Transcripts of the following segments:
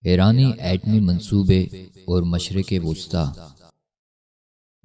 ایرانی ایٹمی منصوبے اور مشرق وسطیٰ۔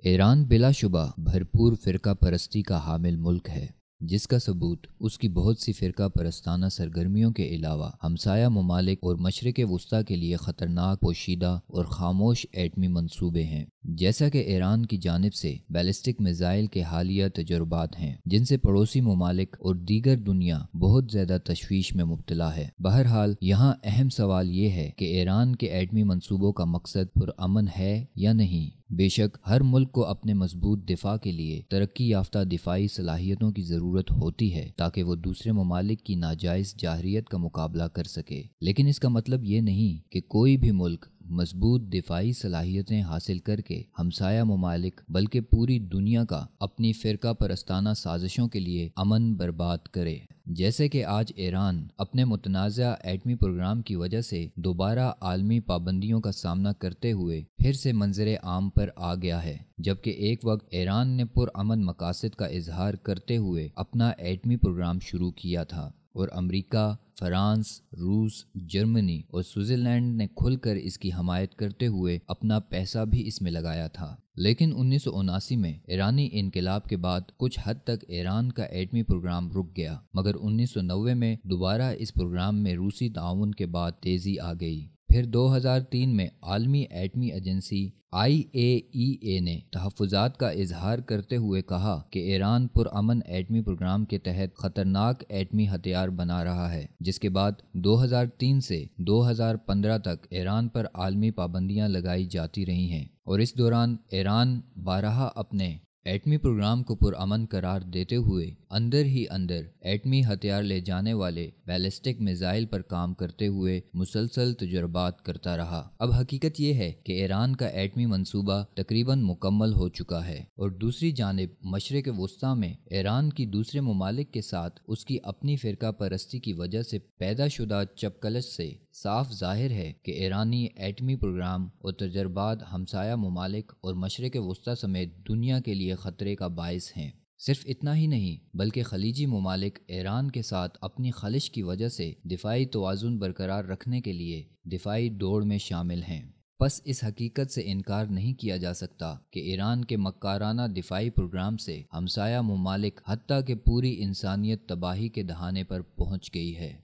ایران بلا شبہ بھرپور فرقہ پرستی کا حامل ملک ہے، جس کا ثبوت اس کی بہت سی فرقہ پرستانہ سرگرمیوں کے علاوہ ہمسایہ ممالک اور مشرق وسطیٰ کے لیے خطرناک، پوشیدہ اور خاموش ایٹمی منصوبے ہیں۔ جیسا کہ ایران کی جانب سے بیلسٹک میزائل کے حالیہ تجربات ہیں، جن سے پڑوسی ممالک اور دیگر دنیا بہت زیادہ تشویش میں مبتلا ہے۔ بہرحال یہاں اہم سوال یہ ہے کہ ایران کے ایٹمی منصوبوں کا مقصد پرامن ہے یا نہیں۔ بے شک ہر ملک کو اپنے مضبوط دفاع کے لیے ترقی یافتہ دفاعی صلاحیتوں کی ضرورت ہوتی ہے تاکہ وہ دوسرے ممالک کی ناجائز جارحیت کا مقابلہ کر سکے، لیکن اس کا مطلب یہ نہیں کہ کوئی بھی ملک مضبوط دفاعی صلاحیتیں حاصل کر کے ہمسایہ ممالک بلکہ پوری دنیا کا اپنی فرقہ پرستانہ سازشوں کے لیے امن برباد کرے۔ جیسے کہ آج ایران اپنے متنازع ایٹمی پروگرام کی وجہ سے دوبارہ عالمی پابندیوں کا سامنا کرتے ہوئے پھر سے منظر عام پر آ گیا ہے، جبکہ ایک وقت ایران نے پرامن مقاصد کا اظہار کرتے ہوئے اپنا ایٹمی پروگرام شروع کیا تھا، اور امریکہ، فرانس، روس، جرمنی اور سوئٹزرلینڈ نے کھل کر اس کی حمایت کرتے ہوئے اپنا پیسہ بھی اس میں لگایا تھا۔ لیکن 1979 میں ایرانی انقلاب کے بعد کچھ حد تک ایران کا ایٹمی پروگرام رک گیا، مگر 1990 میں دوبارہ اس پروگرام میں روسی تعاون کے بعد تیزی آ گئی۔ پھر 2003 میں عالمی ایٹمی ایجنسی IAEA نے تحفظات کا اظہار کرتے ہوئے کہا کہ ایران پرامن ایٹمی پروگرام کے تحت خطرناک ایٹمی ہتھیار بنا رہا ہے، جس کے بعد 2003 سے 2015 تک ایران پر عالمی پابندیاں لگائی جاتی رہی ہیں، اور اس دوران ایران بارہا اپنے ایٹمی پروگرام کو پرامن قرار دیتے ہوئے اندر ہی اندر ایٹمی ہتھیار لے جانے والے بیلسٹک میزائل پر کام کرتے ہوئے مسلسل تجربات کرتا رہا۔ اب حقیقت یہ ہے کہ ایران کا ایٹمی منصوبہ تقریباً مکمل ہو چکا ہے، اور دوسری جانب مشرق وسطیٰ میں ایران کی دوسرے ممالک کے ساتھ اس کی اپنی فرقہ پرستی کی وجہ سے پیدا شدہ چپقلش سے صاف ظاہر ہے کہ ایرانی ایٹمی پروگرام اور تجربات ہمسایہ ممالک اور مشرق وسطیٰ سمیت دنیا کے لیے خطرے کا باعث ہیں۔ صرف اتنا ہی نہیں بلکہ خلیجی ممالک ایران کے ساتھ اپنی خلش کی وجہ سے دفاعی توازن برقرار رکھنے کے لیے دفاعی دوڑ میں شامل ہیں۔ پس اس حقیقت سے انکار نہیں کیا جا سکتا کہ ایران کے مکارانہ دفاعی پروگرام سے ہمسایہ ممالک حتیٰ کہ پوری انسانیت تباہی کے دہانے پر پہنچ گئی ہے۔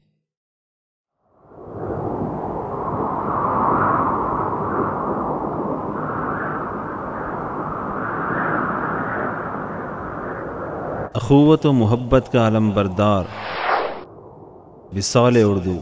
اخوت و محبت کا علم بردار وصال اردو۔